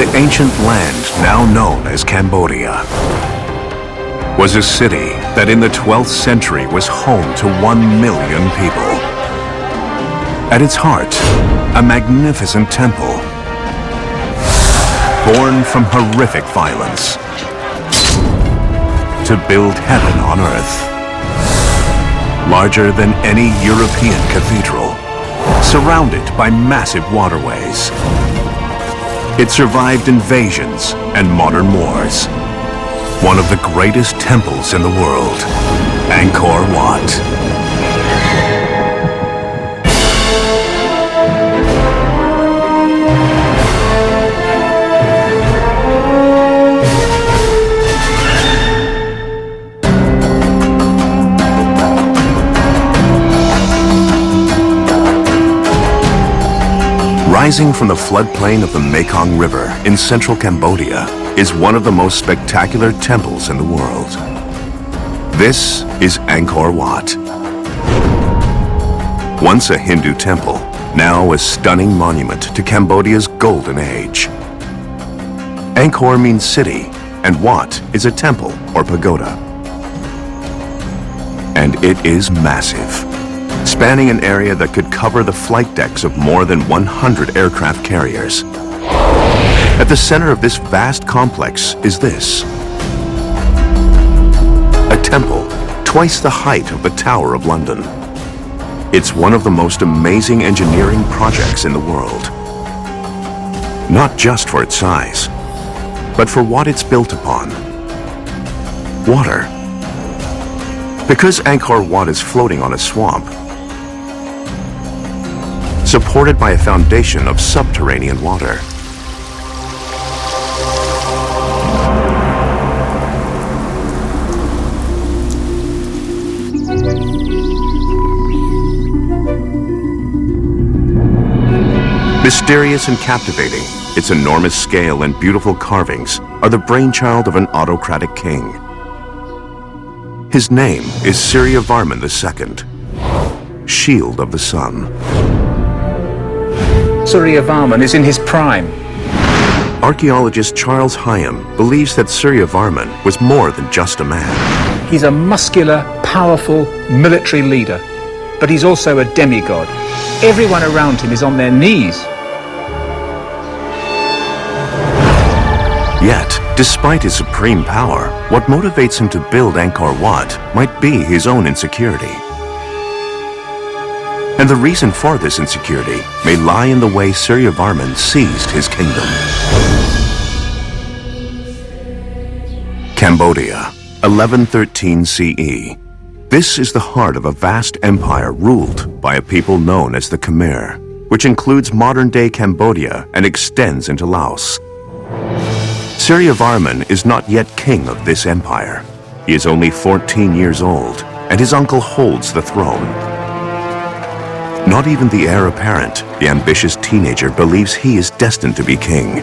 the ancient land now known as Cambodia was a city that in the 12th century was home to 1 million people. At its heart, a magnificent temple, born from horrific violence, to build heaven on earth. Larger than any European cathedral, surrounded by massive waterways. It survived invasions and modern wars. One of the greatest temples in the world, Angkor Wat. Rising from the floodplain of the Mekong River in central Cambodia is one of the most spectacular temples in the world. This is Angkor Wat. Once a Hindu temple, now a stunning monument to Cambodia's golden age. Angkor means city, and Wat is a temple or pagoda. And it is massive, spanning an area that could cover the flight decks of more than 100 aircraft carriers. At the center of this vast complex is this: a temple twice the height of the Tower of London. It's one of the most amazing engineering projects in the world. Not just for its size, but for what it's built upon. Water. Because Angkor Wat is floating on a swamp, supported by a foundation of subterranean water. Mysterious and captivating, its enormous scale and beautiful carvings are the brainchild of an autocratic king. His name is Suryavarman II, Shield of the Sun. Suryavarman is in his prime. Archaeologist Charles Hyam believes that Suryavarman was more than just a man. He's a muscular, powerful military leader, but he's also a demigod. Everyone around him is on their knees. Yet, despite his supreme power, what motivates him to build Angkor Wat might be his own insecurity. And the reason for this insecurity may lie in the way Suryavarman seized his kingdom. Cambodia, 1113 CE. This is the heart of a vast empire ruled by a people known as the Khmer, which includes modern-day Cambodia and extends into Laos. Suryavarman is not yet king of this empire. He is only 14 years old, and his uncle holds the throne. Not even the heir apparent, the ambitious teenager believes he is destined to be king.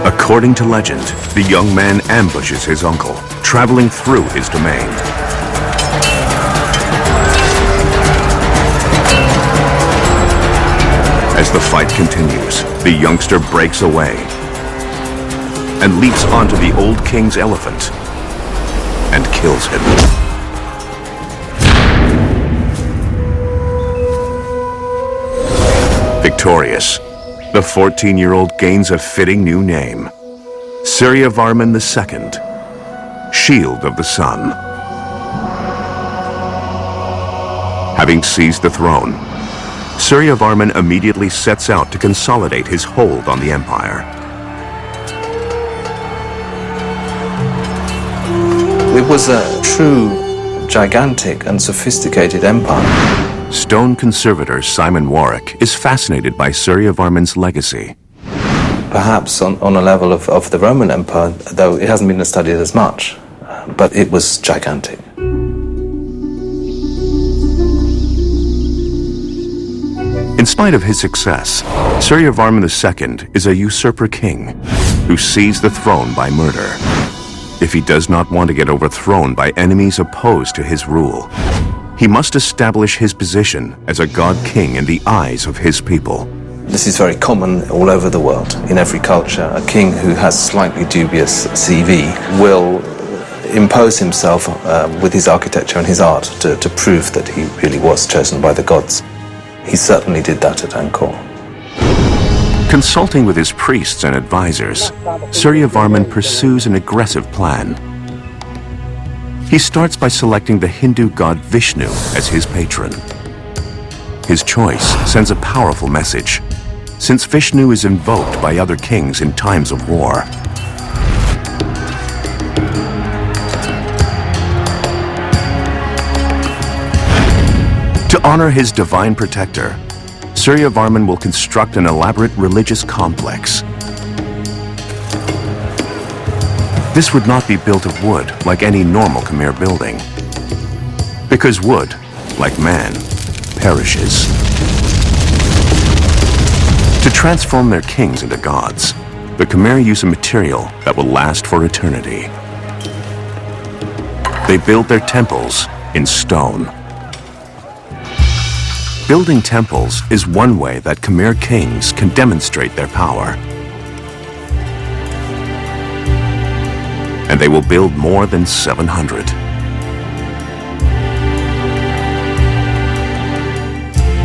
According to legend, the young man ambushes his uncle, traveling through his domain. As the fight continues, the youngster breaks away and leaps onto the old king's elephant and kills him. Victorious, the 14-year-old gains a fitting new name, Suryavarman II, Shield of the Sun. Having seized the throne, Suryavarman immediately sets out to consolidate his hold on the empire. It was a true, gigantic and sophisticated empire. Stone conservator Simon Warwick is fascinated by Suryavarman's legacy. Perhaps on a level of the Roman Empire, though it hasn't been studied as much, but it was gigantic. In spite of his success, Suryavarman II is a usurper king who seized the throne by murder. If he does not want to get overthrown by enemies opposed to his rule, he must establish his position as a god king in the eyes of his people. This is very common all over the world. In every culture, a king who has slightly dubious CV will impose himself with his architecture and his art to prove that he really was chosen by the gods. He certainly did that at Angkor. Consulting with his priests and advisors, Suryavarman pursues an aggressive plan. He starts by selecting the Hindu god Vishnu as his patron. His choice sends a powerful message, since Vishnu is invoked by other kings in times of war. To honor his divine protector, Suryavarman will construct an elaborate religious complex. This would not be built of wood like any normal Khmer building, because wood, like man, perishes. To transform their kings into gods, the Khmer use a material that will last for eternity. They build their temples in stone. Building temples is one way that Khmer kings can demonstrate their power. And they will build more than 700.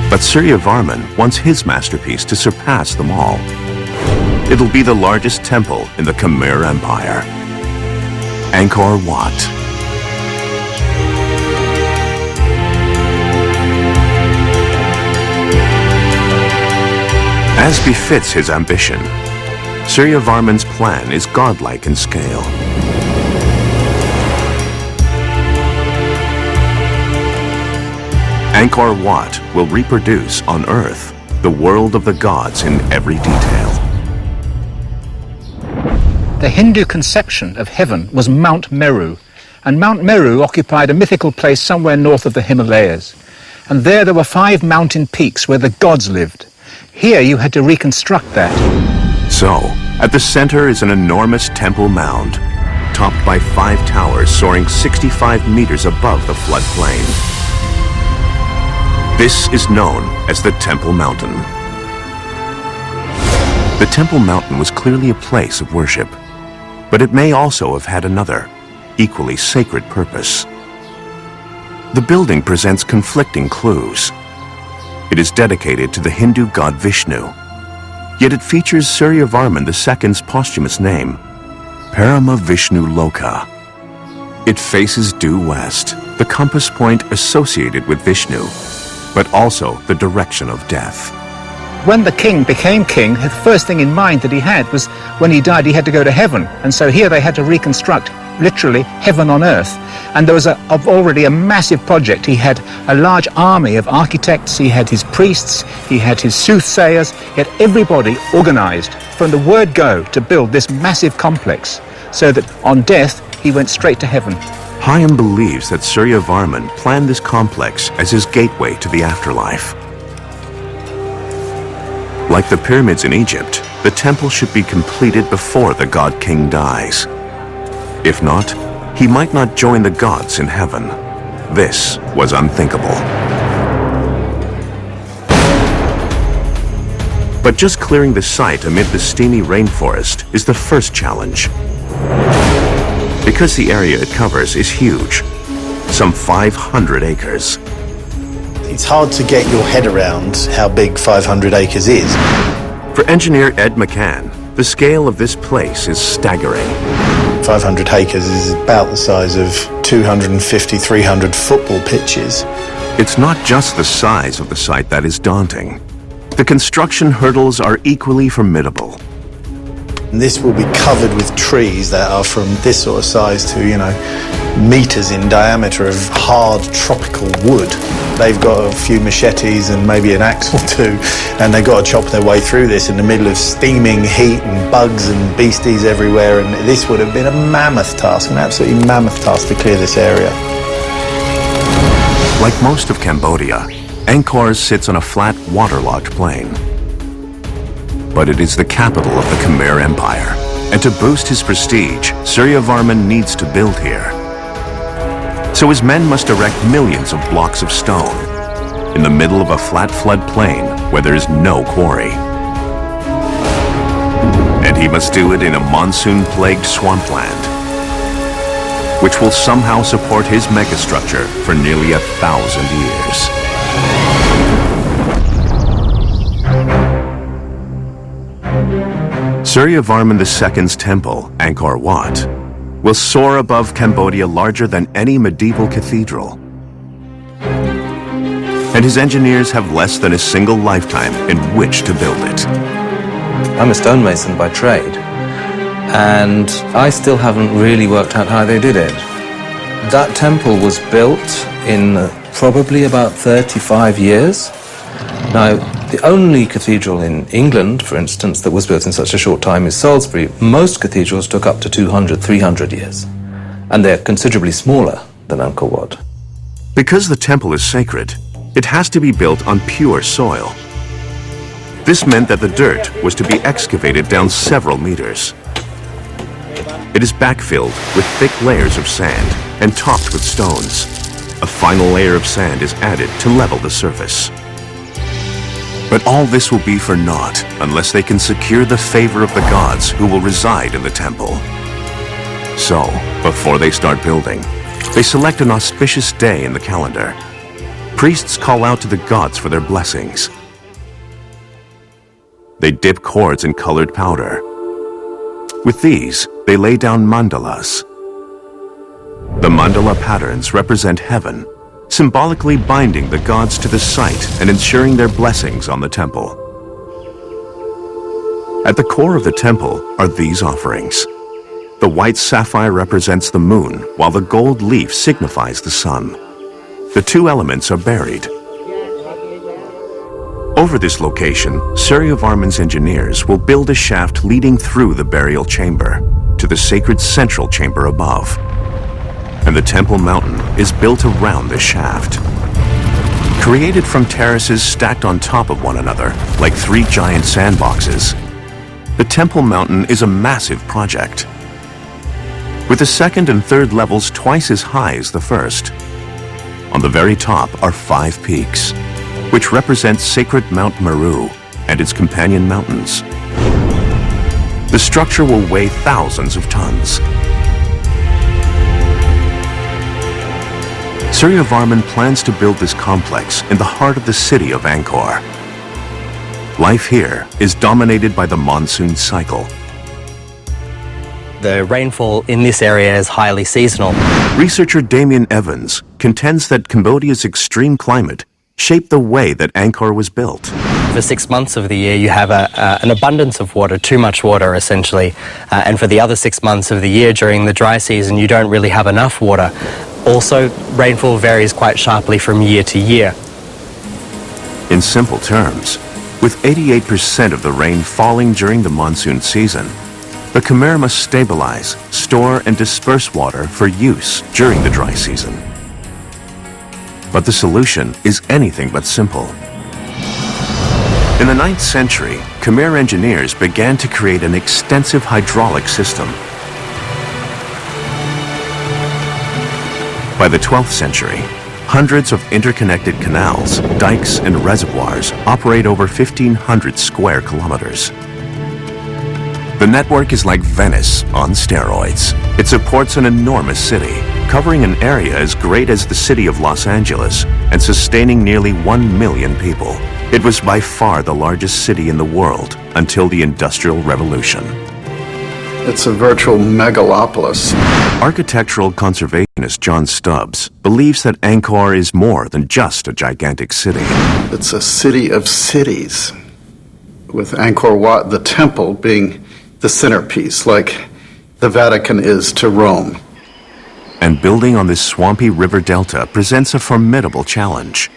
But Suryavarman wants his masterpiece to surpass them all. It'll be the largest temple in the Khmer Empire, Angkor Wat. As befits his ambition, Suryavarman's plan is godlike in scale. Angkor Wat will reproduce on Earth the world of the gods in every detail. The Hindu conception of heaven was Mount Meru, and Mount Meru occupied a mythical place somewhere north of the Himalayas. And there were 5 mountain peaks where the gods lived. Here you had to reconstruct that. So, at the center is an enormous temple mound, topped by 5 towers soaring 65 meters above the floodplain. This is known as the Temple Mountain. The Temple Mountain was clearly a place of worship, but it may also have had another, equally sacred purpose. The building presents conflicting clues. It is dedicated to the Hindu god Vishnu, yet it features Suryavarman II's posthumous name, Parama Vishnu Loka. It faces due west, the compass point associated with Vishnu, but also the direction of death. When the king became king, the first thing in mind that he had was when he died, he had to go to heaven. And so here they had to reconstruct, literally, heaven on earth. And there was already a massive project. He had a large army of architects, he had his priests, he had his soothsayers, he had everybody organized from the word go to build this massive complex, so that on death, he went straight to heaven. Hayam believes that Suryavarman planned this complex as his gateway to the afterlife. Like the pyramids in Egypt, the temple should be completed before the god king dies. If not, he might not join the gods in heaven. This was unthinkable. But just clearing the site amid the steamy rainforest is the first challenge. Because the area it covers is huge, some 500 acres. It's hard to get your head around how big 500 acres is. For engineer Ed McCann, the scale of this place is staggering. 500 acres is about the size of 250, 300 football pitches. It's not just the size of the site that is daunting. The construction hurdles are equally formidable. And this will be covered with trees that are from this sort of size to, meters in diameter of hard tropical wood. They've got a few machetes and maybe an axe or two, and they've got to chop their way through this in the middle of steaming heat and bugs and beasties everywhere, and this would have been a mammoth task, an absolutely mammoth task to clear this area. Like most of Cambodia, Angkor sits on a flat, waterlogged plain. But it is the capital of the Khmer Empire, and to boost his prestige, Suryavarman needs to build here. So his men must erect millions of blocks of stone in the middle of a flat flood plain where there is no quarry. must do it in a monsoon-plagued swampland, which will somehow support his megastructure for nearly 1,000 years. Suryavarman II's temple, Angkor Wat, will soar above Cambodia larger than any medieval cathedral. And his engineers have less than a single lifetime in which to build it. I'm a stonemason by trade, and I still haven't really worked out how they did it. That temple was built in probably about 35 years. Now, the only cathedral in England, for instance, that was built in such a short time is Salisbury. Most cathedrals took up to 200, 300 years, and they're considerably smaller than Angkor Wat. Because the temple is sacred, it has to be built on pure soil. This meant that the dirt was to be excavated down several meters. It is backfilled with thick layers of sand and topped with stones. A final layer of sand is added to level the surface. But all this will be for naught unless they can secure the favor of the gods who will reside in the temple. So, before they start building, they select an auspicious day in the calendar. Priests call out to the gods for their blessings. They dip cords in colored powder. With these, they lay down mandalas. The mandala patterns represent heaven, symbolically binding the gods to the site and ensuring their blessings on the temple. At the core of the temple are these offerings. The white sapphire represents the moon, while the gold leaf signifies the sun. The two elements are buried. Over this location, Suryavarman's engineers will build a shaft leading through the burial chamber to the sacred central chamber above. And the temple mountain is built around the shaft. Created from terraces stacked on top of one another, like three giant sandboxes, the temple mountain is a massive project. With the second and third levels twice as high as the first. On the very top are 5 peaks, which represent sacred Mount Meru and its companion mountains. The structure will weigh thousands of tons. Suryavarman plans to build this complex in the heart of the city of Angkor. Life here is dominated by the monsoon cycle. The rainfall in this area is highly seasonal. Researcher Damien Evans contends that Cambodia's extreme climate shaped the way that Angkor was built. For 6 months of the year, you have an abundance of water, too much water essentially. And for the other 6 months of the year during the dry season, you don't really have enough water. Also, rainfall varies quite sharply from year to year. In simple terms, with 88% of the rain falling during the monsoon season, the Khmer must stabilize, store, and disperse water for use during the dry season. But the solution is anything but simple. In the 9th century, Khmer engineers began to create an extensive hydraulic system. By the 12th century, hundreds of interconnected canals, dikes, and reservoirs operate over 1,500 square kilometers. The network is like Venice on steroids. It supports an enormous city, covering an area as great as the city of Los Angeles and sustaining nearly 1 million people. It was by far the largest city in the world until the Industrial Revolution. It's a virtual megalopolis. Architectural conservationist John Stubbs believes that Angkor is more than just a gigantic city. It's a city of cities, with Angkor Wat, the temple, being the centerpiece, like the Vatican is to Rome. And building on this swampy river delta presents a formidable challenge.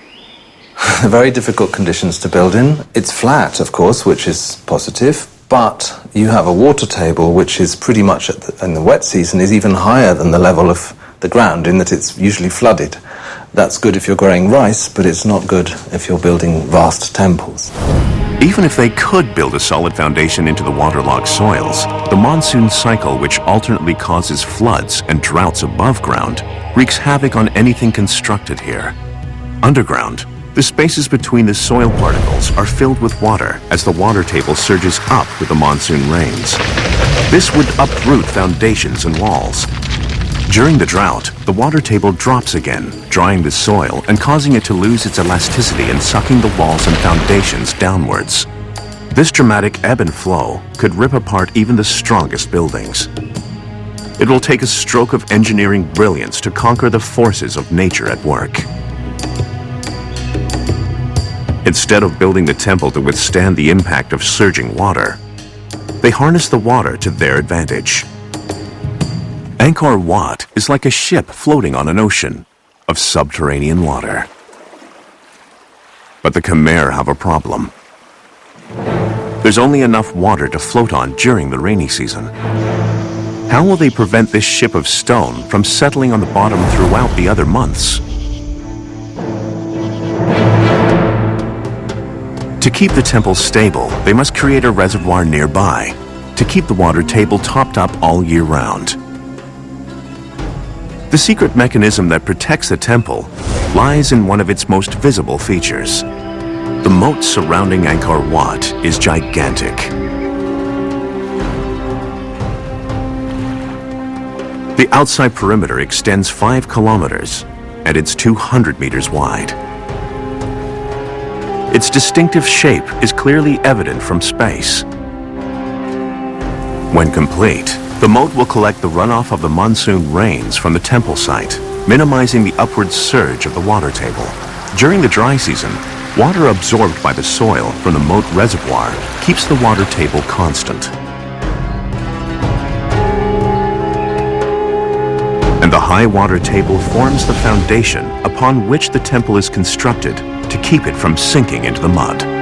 Very difficult conditions to build in. It's flat, of course, which is positive, but you have a water table which is pretty much, in the wet season, is even higher than the level of the ground, in that it's usually flooded. That's good if you're growing rice, but it's not good if you're building vast temples. Even if they could build a solid foundation into the waterlogged soils, the monsoon cycle, which alternately causes floods and droughts above ground, wreaks havoc on anything constructed here. Underground, The spaces between the soil particles are filled with water as the water table surges up with the monsoon rains. This would uproot foundations and walls. During the drought, the water table drops again, drying the soil and causing it to lose its elasticity and sucking the walls and foundations downwards. This dramatic ebb and flow could rip apart even the strongest buildings. It will take a stroke of engineering brilliance to conquer the forces of nature at work. Instead of building the temple to withstand the impact of surging water, they harness the water to their advantage. Angkor Wat is like a ship floating on an ocean of subterranean water. But the Khmer have a problem. There's only enough water to float on during the rainy season. How will they prevent this ship of stone from settling on the bottom throughout the other months? To keep the temple stable, they must create a reservoir nearby to keep the water table topped up all year round. The secret mechanism that protects the temple lies in one of its most visible features. The moat surrounding Angkor Wat is gigantic. The outside perimeter extends 5 kilometers and it's 200 meters wide. Its distinctive shape is clearly evident from space. When complete, the moat will collect the runoff of the monsoon rains from the temple site, minimizing the upward surge of the water table. During the dry season, water absorbed by the soil from the moat reservoir keeps the water table constant. And the high water table forms the foundation upon which the temple is constructed to keep it from sinking into the mud.